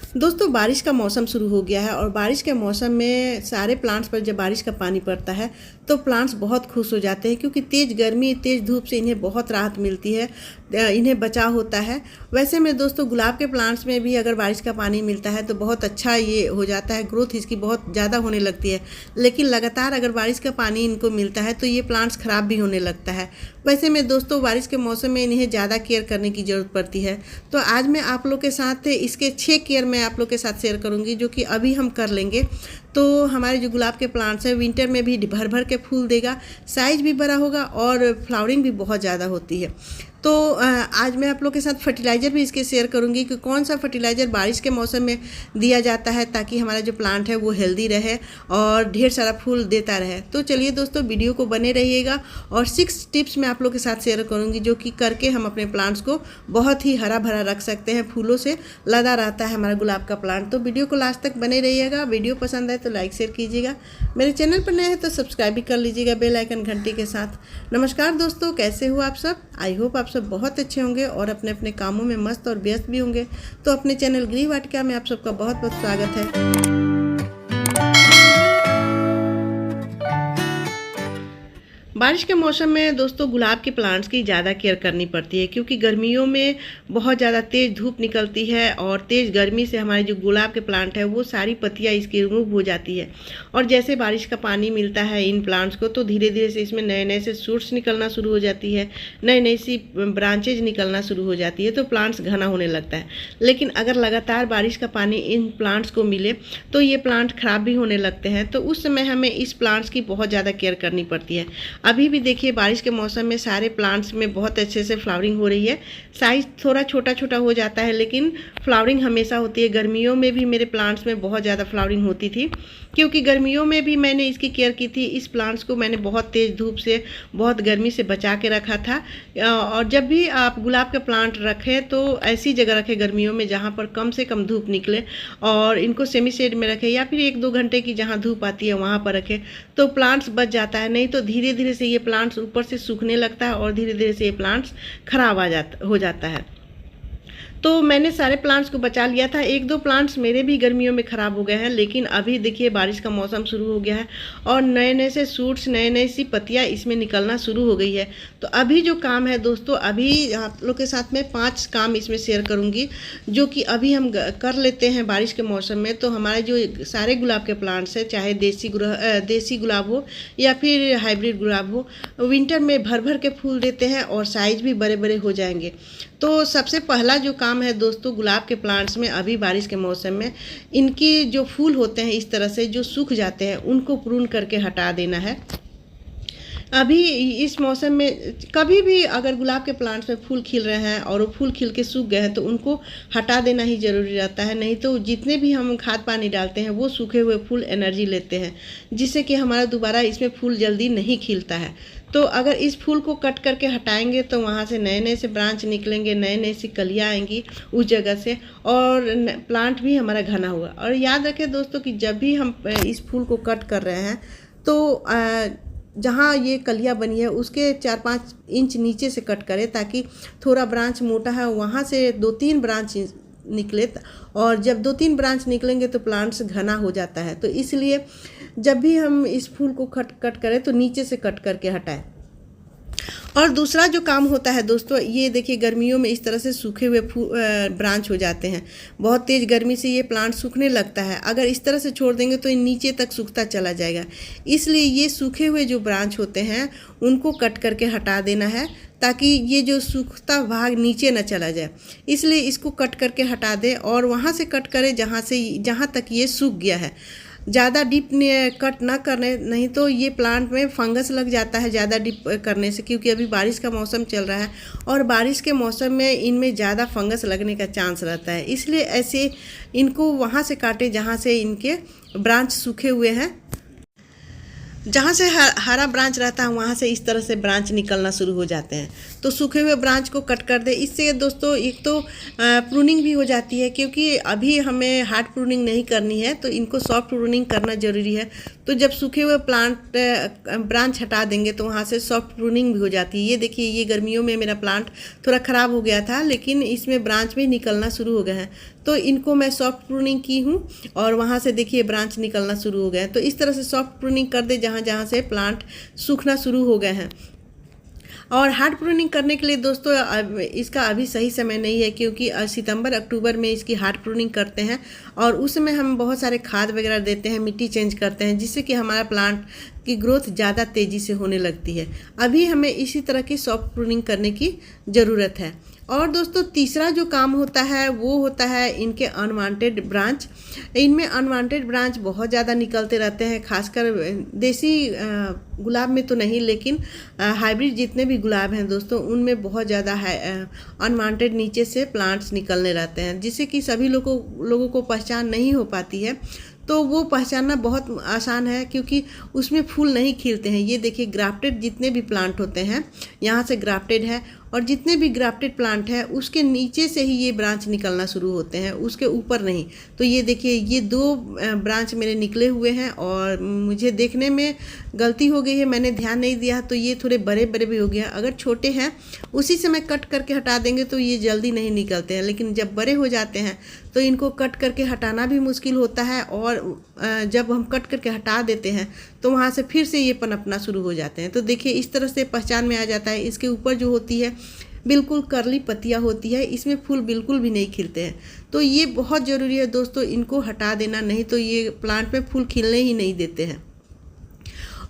दोस्तों बारिश का मौसम शुरू हो गया है और बारिश के मौसम में सारे प्लांट्स पर जब बारिश का पानी पड़ता है तो प्लांट्स बहुत खुश हो जाते हैं, क्योंकि तेज़ गर्मी तेज़ धूप से इन्हें बहुत राहत मिलती है, इन्हें बचाव होता है। वैसे में दोस्तों गुलाब के प्लांट्स में भी अगर बारिश का पानी मिलता है तो बहुत अच्छा ये हो जाता है, ग्रोथ इसकी बहुत ज़्यादा होने लगती है। लेकिन लगातार अगर बारिश का पानी इनको मिलता है तो ये प्लांट्स ख़राब भी होने लगता है। वैसे में दोस्तों बारिश के मौसम में इन्हें ज़्यादा केयर करने की ज़रूरत पड़ती है। तो आज मैं आप लोग के साथ इसके 6 केयर मैं आप लोग के साथ शेयर करूंगी, जो कि अभी हम कर लेंगे। तो हमारे जो गुलाब के प्लांट्स हैं विंटर में भी भर भर के फूल देगा, साइज भी बड़ा होगा और फ्लावरिंग भी बहुत ज़्यादा होती है। तो आज मैं आप लोग के साथ फर्टिलाइज़र भी इसके शेयर करूंगी कि कौन सा फर्टिलाइज़र बारिश के मौसम में दिया जाता है ताकि हमारा जो प्लांट है वो हेल्दी रहे और ढेर सारा फूल देता रहे। तो चलिए दोस्तों वीडियो को बने रहिएगा और 6 टिप्स मैं आप लोग के साथ शेयर करूंगी, जो कि करके हम अपने प्लांट्स को बहुत ही हरा भरा रख सकते हैं। फूलों से लदा रहता है हमारा गुलाब का प्लांट। तो वीडियो को लास्ट तक बने रहिएगा। वीडियो पसंद आए तो लाइक शेयर कीजिएगा, मेरे चैनल पर नए हैं तो सब्सक्राइब भी कर लीजिएगा बेल आइकन घंटी के साथ। नमस्कार दोस्तों, कैसे हो आप सब? आई होप आप सब बहुत अच्छे होंगे और अपने अपने कामों में मस्त और व्यस्त भी होंगे। तो अपने चैनल गृह वाटिका में आप सबका बहुत बहुत स्वागत है। बारिश के मौसम में दोस्तों गुलाब के प्लांट्स की ज़्यादा केयर करनी पड़ती है, क्योंकि गर्मियों में बहुत ज़्यादा तेज़ धूप निकलती है और तेज़ गर्मी से हमारे जो गुलाब के प्लांट है वो सारी पत्तियां इसकी रिमूव हो जाती है। और जैसे बारिश का पानी मिलता है इन प्लांट्स को तो धीरे धीरे से इसमें नए नए से शूट्स निकलना शुरू हो जाती है, नई नई सी ब्रांचेज निकलना शुरू हो जाती है, तो प्लांट्स घना होने लगता है। लेकिन अगर लगातार बारिश का पानी इन प्लांट्स को मिले तो ये प्लांट खराब भी होने लगते हैं। तो उस समय हमें इस प्लांट्स की बहुत ज़्यादा केयर करनी पड़ती है। अभी भी देखिए बारिश के मौसम में सारे प्लांट्स में बहुत अच्छे से फ्लावरिंग हो रही है। साइज थोड़ा छोटा छोटा हो जाता है लेकिन फ्लावरिंग हमेशा होती है। गर्मियों में भी मेरे प्लांट्स में बहुत ज़्यादा फ्लावरिंग होती थी, क्योंकि गर्मियों में भी मैंने इसकी केयर की थी। इस प्लांट्स को मैंने बहुत तेज़ धूप से बहुत गर्मी से बचा के रखा था। और जब भी आप गुलाब के प्लांट रखें तो ऐसी जगह रखें गर्मियों में जहाँ पर कम से कम धूप निकले, और इनको सेमी शेड में रखें या फिर 1-2 घंटे की जहाँ धूप आती है वहाँ पर रखें, तो प्लांट्स बच जाता है। नहीं तो धीरे धीरे से ये प्लांट्स ऊपर से सूखने लगता है और धीरे धीरे से ये प्लांट्स खराब हो जाता है। तो मैंने सारे प्लांट्स को बचा लिया था। 1-2 प्लांट्स मेरे भी गर्मियों में ख़राब हो गए हैं, लेकिन अभी देखिए बारिश का मौसम शुरू हो गया है और नए नए से शूट्स नए नए सी पत्तियां इसमें निकलना शुरू हो गई है। तो अभी जो काम है दोस्तों, अभी आप लोग के साथ में 5 काम इसमें शेयर करूंगी, जो कि अभी हम कर लेते हैं बारिश के मौसम में। तो हमारे जो सारे गुलाब के प्लांट्स हैं, चाहे देसी गुलाब हो या फिर हाइब्रिड गुलाब हो, विंटर में भर भर के फूल देते हैं और साइज भी बड़े बड़े हो जाएंगे। तो सबसे पहला जो काम है दोस्तों गुलाब के प्लांट्स में अभी बारिश के मौसम में इनकी जो फूल होते हैं इस तरह से जो सूख जाते हैं उनको प्रून करके हटा देना है। अभी इस मौसम में कभी भी अगर गुलाब के प्लांट्स में फूल खिल रहे हैं और वो फूल खिल के सूख गए हैं तो उनको हटा देना ही ज़रूरी रहता है। नहीं तो जितने भी हम खाद पानी डालते हैं वो सूखे हुए फूल एनर्जी लेते हैं, जिससे कि हमारा दोबारा इसमें फूल जल्दी नहीं खिलता है। तो अगर इस फूल को कट करके हटाएंगे तो वहाँ से नए नए से ब्रांच निकलेंगे, नए नए सी कलियाँ आएंगी उस जगह से, और प्लांट भी हमारा घना होगा। और याद रखें दोस्तों कि जब भी हम इस फूल को कट कर रहे हैं तो जहाँ ये कलियाँ बनी है उसके 4-5 इंच नीचे से कट करें, ताकि थोड़ा ब्रांच मोटा है वहाँ से 2-3 ब्रांच निकले, और जब 2-3 ब्रांच निकलेंगे तो प्लांट्स घना हो जाता है। तो इसलिए जब भी हम इस फूल को कट करें तो नीचे से कट करके हटाएं। और दूसरा जो काम होता है दोस्तों, ये देखिए गर्मियों में इस तरह से सूखे हुए ब्रांच हो जाते हैं। बहुत तेज़ गर्मी से ये प्लांट सूखने लगता है। अगर इस तरह से छोड़ देंगे तो ये नीचे तक सूखता चला जाएगा। इसलिए ये सूखे हुए जो ब्रांच होते हैं उनको कट करके हटा देना है, ताकि ये जो सूखता भाग नीचे न चला जाए। इसलिए इसको कट करके हटा दें और वहाँ से कट करें जहाँ तक ये सूख गया है। ज़्यादा डीप कट ना करने, नहीं तो ये प्लांट में फंगस लग जाता है ज़्यादा डीप करने से, क्योंकि अभी बारिश का मौसम चल रहा है और बारिश के मौसम में इनमें ज़्यादा फंगस लगने का चांस रहता है। इसलिए ऐसे इनको वहाँ से काटें जहाँ से इनके ब्रांच सूखे हुए हैं। जहाँ से हरा ब्रांच रहता है वहाँ से इस तरह से ब्रांच निकलना शुरू हो जाते हैं। तो सूखे हुए ब्रांच को कट कर दे। इससे दोस्तों एक तो प्रूनिंग भी हो जाती है, क्योंकि अभी हमें हार्ड प्रूनिंग नहीं करनी है, तो इनको सॉफ्ट प्रूनिंग करना ज़रूरी है। तो जब सूखे हुए ब्रांच हटा देंगे तो वहाँ से सॉफ्ट प्रूनिंग भी हो जाती है। ये देखिए, ये गर्मियों में मेरा प्लांट थोड़ा ख़राब हो गया था, लेकिन इसमें ब्रांच भी निकलना शुरू हो गए हैं, तो इनको मैं सॉफ्ट प्रूनिंग की हूँ और वहाँ से देखिए ब्रांच निकलना शुरू हो गए हैं। तो इस तरह से सॉफ्ट प्रूनिंग कर दे जहाँ जहाँ से प्लांट सूखना शुरू हो गए हैं। और हार्ड प्रूनिंग करने के लिए दोस्तों इसका अभी सही समय नहीं है, क्योंकि सितंबर अक्टूबर में इसकी हार्ड प्रूनिंग करते हैं और उसमें हम बहुत सारे खाद वगैरह देते हैं, मिट्टी चेंज करते हैं, जिससे कि हमारा प्लांट की ग्रोथ ज़्यादा तेज़ी से होने लगती है। अभी हमें इसी तरह की सॉफ्ट प्रूनिंग करने की ज़रूरत है। और दोस्तों तीसरा जो काम होता है वो होता है इनके अनवांटेड ब्रांच। इनमें अनवांटेड ब्रांच बहुत ज़्यादा निकलते रहते हैं, खासकर देसी गुलाब में तो नहीं, लेकिन हाइब्रिड जितने भी गुलाब हैं दोस्तों उनमें बहुत ज़्यादा अनवांटेड नीचे से प्लांट्स निकलने रहते हैं, जिससे कि सभी लोगों को पहचान नहीं हो पाती है। तो वो पहचानना बहुत आसान है, क्योंकि उसमें फूल नहीं खिलते हैं। ये देखिए ग्राफ्टेड जितने भी प्लांट होते हैं यहाँ से ग्राफ्टेड है, और जितने भी ग्राफ्टेड प्लांट है उसके नीचे से ही ये ब्रांच निकलना शुरू होते हैं, उसके ऊपर नहीं। तो ये देखिए ये 2 ब्रांच मेरे निकले हुए हैं और मुझे देखने में गलती हो गई है, मैंने ध्यान नहीं दिया, तो ये थोड़े बड़े बड़े भी हो गए हैं। अगर छोटे हैं उसी समय कट करके हटा देंगे तो ये जल्दी नहीं निकलते हैं, लेकिन जब बड़े हो जाते हैं तो इनको कट करके हटाना भी मुश्किल होता है, और जब हम कट करके हटा देते हैं तो वहाँ से फिर से ये पनपना शुरू हो जाते हैं। तो देखिए इस तरह से पहचान में आ जाता है। इसके ऊपर जो होती है बिल्कुल करली पत्तियाँ होती है, इसमें फूल बिल्कुल भी नहीं खिलते हैं। तो ये बहुत ज़रूरी है दोस्तों, इनको हटा देना, नहीं तो ये प्लांट में फूल खिलने ही नहीं देते हैं।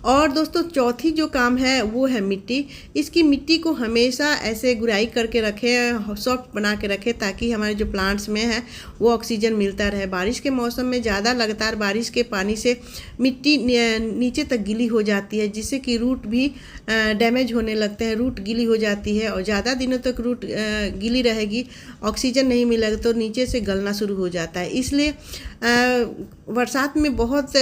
और दोस्तों चौथी जो काम है वो है मिट्टी। इसकी मिट्टी को हमेशा ऐसे गुराई करके रखें, सॉफ्ट बना के रखें, ताकि हमारे जो प्लांट्स में है वो ऑक्सीजन मिलता रहे। बारिश के मौसम में ज़्यादा लगातार बारिश के पानी से मिट्टी नीचे तक गीली हो जाती है, जिससे कि रूट भी डैमेज होने लगते हैं, रूट गीली हो जाती है, और ज़्यादा दिनों तक रूट गीली रहेगी, ऑक्सीजन नहीं मिलेगा तो नीचे से गलना शुरू हो जाता है। इसलिए बरसात में बहुत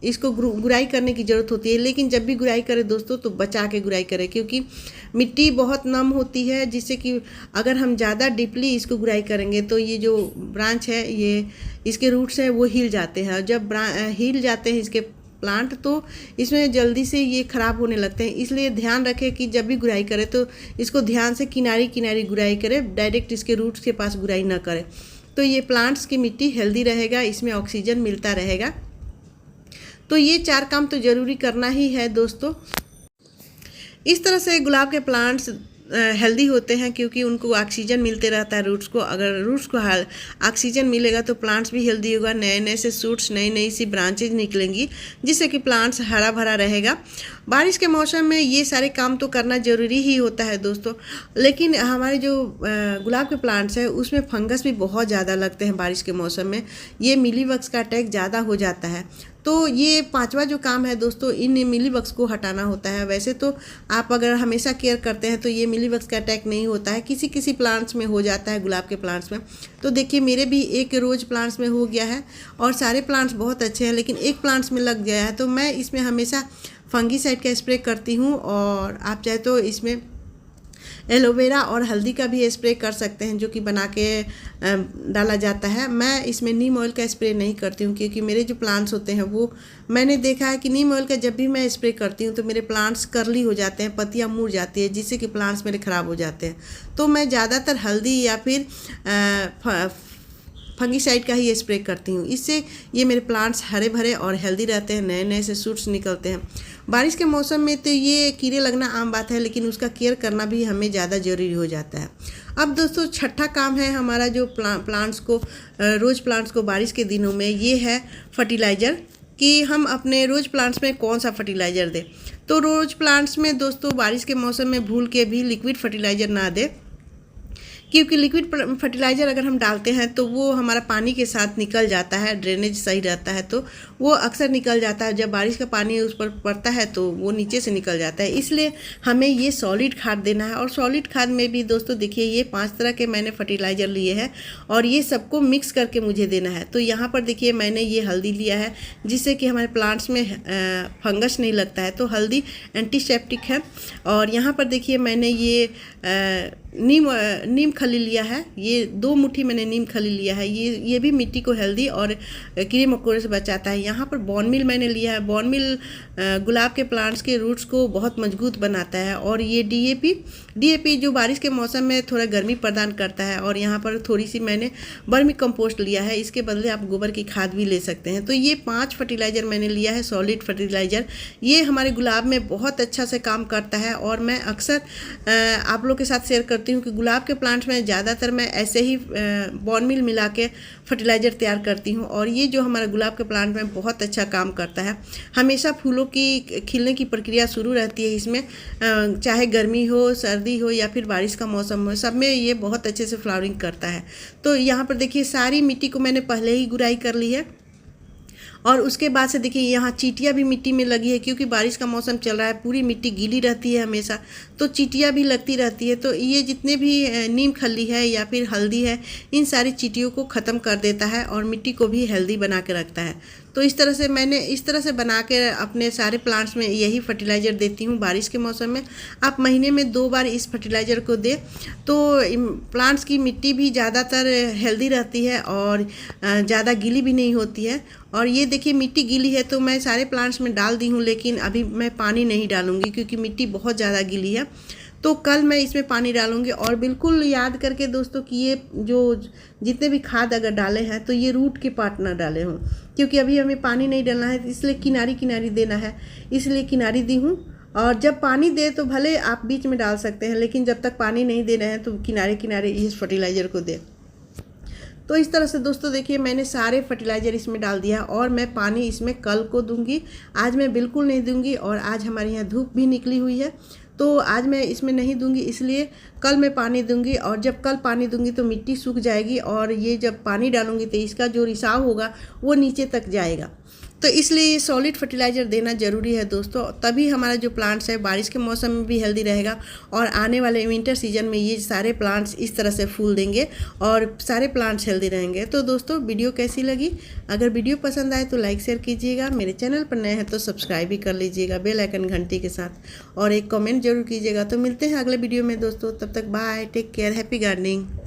इसको गुराई करने की ज़रूरत होती है, लेकिन जब भी गुराई करें दोस्तों तो बचा के गुराई करें, क्योंकि मिट्टी बहुत नम होती है, जिससे कि अगर हम ज़्यादा डीपली इसको गुराई करेंगे तो ये जो ब्रांच है, ये इसके रूट्स हैं वो हिल जाते हैं, और जब हिल जाते हैं इसके प्लांट तो इसमें जल्दी से ये ख़राब होने लगते हैं। इसलिए ध्यान रखें कि जब भी गुराई करें तो इसको ध्यान से किनारी किनारी गुराई करें, डायरेक्ट इसके रूट्स के पास गुराई ना करें। तो ये प्लांट्स की मिट्टी हेल्दी रहेगा, इसमें ऑक्सीजन मिलता रहेगा। तो ये 4 काम तो ज़रूरी करना ही है दोस्तों। इस तरह से गुलाब के प्लांट्स हेल्दी होते हैं, क्योंकि उनको ऑक्सीजन मिलते रहता है रूट्स को। अगर रूट्स को ऑक्सीजन मिलेगा तो प्लांट्स भी हेल्दी होगा, नए नए से सूट्स, नई नई सी ब्रांचेज निकलेंगी, जिससे कि प्लांट्स हरा भरा रहेगा। बारिश के मौसम में ये सारे काम तो करना ज़रूरी ही होता है दोस्तों, लेकिन हमारे जो गुलाब के प्लांट्स हैं उसमें फंगस भी बहुत ज़्यादा लगते हैं बारिश के मौसम में। ये मिलीबग्स का अटैक ज़्यादा हो जाता है। तो ये 5वां जो काम है दोस्तों, इन मिलीबग्स को हटाना होता है। वैसे तो आप अगर हमेशा केयर करते हैं तो ये मिलीबग्स का अटैक नहीं होता है, किसी किसी प्लांट्स में हो जाता है, गुलाब के प्लांट्स में। तो देखिए मेरे भी एक रोज़ प्लांट्स में हो गया है, और सारे प्लांट्स बहुत अच्छे हैं, लेकिन एक प्लांट्स में लग गया है। तो मैं इसमें हमेशा फंगीसाइड का स्प्रे करती हूँ, और आप चाहे तो इसमें एलोवेरा और हल्दी का भी स्प्रे कर सकते हैं, जो कि बना के डाला जाता है। मैं इसमें नीम ऑयल का स्प्रे नहीं करती हूँ, क्योंकि मेरे जो प्लांट्स होते हैं वो मैंने देखा है कि नीम ऑयल का जब भी मैं स्प्रे करती हूँ तो मेरे प्लांट्स कर्ली हो जाते हैं, पत्तियाँ मुड़ जाती है, जिससे कि प्लांट्स मेरे ख़राब हो जाते हैं। तो मैं ज़्यादातर हल्दी या फिर फंगीसाइड का ही स्प्रे करती हूँ। इससे ये मेरे प्लांट्स हरे भरे और हेल्दी रहते हैं, नए नए से सूट्स निकलते हैं। बारिश के मौसम में तो ये कीड़े लगना आम बात है, लेकिन उसका केयर करना भी हमें ज़्यादा ज़रूरी हो जाता है। अब दोस्तों 6ठा काम है हमारा जो प्लांट्स को, रोज़ प्लांट्स को बारिश के दिनों में, ये है फर्टिलाइज़र, कि हम अपने रोज़ प्लांट्स में कौन सा फर्टिलाइज़र दें। तो रोज़ प्लांट्स में दोस्तों बारिश के मौसम में भूल के भी लिक्विड फर्टिलाइज़र ना दें, क्योंकि लिक्विड फर्टिलाइज़र अगर हम डालते हैं तो वो हमारा पानी के साथ निकल जाता है, ड्रेनेज सही रहता है तो वो अक्सर निकल जाता है। जब बारिश का पानी उस पर पड़ता है तो वो नीचे से निकल जाता है। इसलिए हमें ये सॉलिड खाद देना है। और सॉलिड खाद में भी दोस्तों देखिए ये 5 तरह के मैंने फर्टिलाइज़र लिए हैं और ये सबको मिक्स करके मुझे देना है। तो यहाँ पर देखिए मैंने ये हल्दी लिया है जिससे कि हमारे प्लांट्स में फंगस नहीं लगता है, तो हल्दी एंटीसेप्टिक है। और यहाँ पर देखिए मैंने ये नीम खली लिया है, ये 2 मुट्ठी मैंने नीम खली लिया है। ये भी मिट्टी को हेल्दी और कीड़े मकोड़े से बचाता है। यहाँ पर बॉन मिल मैंने लिया है। बॉन मिल गुलाब के प्लांट्स के रूट्स को बहुत मजबूत बनाता है। और ये डीएपी जो बारिश के मौसम में थोड़ा गर्मी प्रदान करता है। और यहाँ पर थोड़ी सी मैंने वर्मी कंपोस्ट लिया है, इसके बदले आप गोबर की खाद भी ले सकते हैं। तो ये 5 फर्टिलाइज़र मैंने लिया है, सॉलिड फर्टिलाइज़र। ये हमारे गुलाब में बहुत अच्छा से काम करता है और मैं अक्सर आप लोग के साथ शेयर करती हूँ कि गुलाब के प्लांट्स में ज़्यादातर मैं ऐसे ही बॉन मिल मिला के फर्टिलाइज़र तैयार करती हूँ। और ये जो हमारा गुलाब के प्लांट में बहुत अच्छा काम करता है। हमेशा फूलों की खिलने की प्रक्रिया शुरू रहती है इसमें, चाहे गर्मी हो, सर्दी हो या फिर बारिश का मौसम हो, सब में ये बहुत अच्छे से फ्लावरिंग करता है। तो यहाँ पर देखिए सारी मिट्टी को मैंने पहले ही गुड़ाई कर ली है। और उसके बाद से देखिए यहाँ चींटियाँ भी मिट्टी में लगी है, क्योंकि बारिश का मौसम चल रहा है, पूरी मिट्टी गीली रहती है हमेशा, तो चींटियाँ भी लगती रहती है। तो ये जितने भी नीम खली है या फिर हल्दी है, इन सारी चींटियों को ख़त्म कर देता है और मिट्टी को भी हेल्दी बना के रखता है। तो इस तरह से मैंने इस तरह से बना के अपने सारे प्लांट्स में यही फर्टिलाइज़र देती हूँ बारिश के मौसम में। आप महीने में 2 बार इस फर्टिलाइज़र को दें तो प्लांट्स की मिट्टी भी ज़्यादातर हेल्दी रहती है और ज़्यादा गीली भी नहीं होती है। और ये देखिए मिट्टी गीली है तो मैं सारे प्लांट्स में डाल दी हूँ, लेकिन अभी मैं पानी नहीं डालूँगी क्योंकि मिट्टी बहुत ज़्यादा गीली है। तो कल मैं इसमें पानी डालूंगी। और बिल्कुल याद करके दोस्तों कि ये जो जितने भी खाद अगर डाले हैं तो ये रूट के पार्ट ना डाले हों, क्योंकि अभी हमें पानी नहीं डालना है, इसलिए किनारी देना है, इसलिए किनारी दी हूँ। और जब पानी दे तो भले आप बीच में डाल सकते हैं, लेकिन जब तक पानी नहीं देना है तो किनारे इस फर्टिलाइज़र को दें। तो इस तरह से दोस्तों देखिए मैंने सारे फर्टिलाइज़र इसमें डाल दिया और मैं पानी इसमें कल को दूंगी, आज मैं बिल्कुल नहीं दूंगी। और आज हमारे यहाँ धूप भी निकली हुई है तो आज मैं इसमें नहीं दूंगी, इसलिए कल मैं पानी दूंगी। और जब कल पानी दूंगी तो मिट्टी सूख जाएगी और ये जब पानी डालूंगी तो इसका जो रिसाव होगा वो नीचे तक जाएगा। तो इसलिए ये सॉलिड फर्टिलाइज़र देना ज़रूरी है दोस्तों, तभी हमारा जो प्लांट्स है बारिश के मौसम में भी हेल्दी रहेगा और आने वाले विंटर सीजन में ये सारे प्लांट्स इस तरह से फूल देंगे और सारे प्लांट्स हेल्दी रहेंगे। तो दोस्तों वीडियो कैसी लगी? अगर वीडियो पसंद आए तो लाइक शेयर कीजिएगा, मेरे चैनल पर नए हैं तो सब्सक्राइब भी कर लीजिएगा बेल आइकन घंटी के साथ, और एक कमेंट जरूर कीजिएगा। तो मिलते हैं अगले वीडियो में दोस्तों, तब तक bye, take care, happy gardening.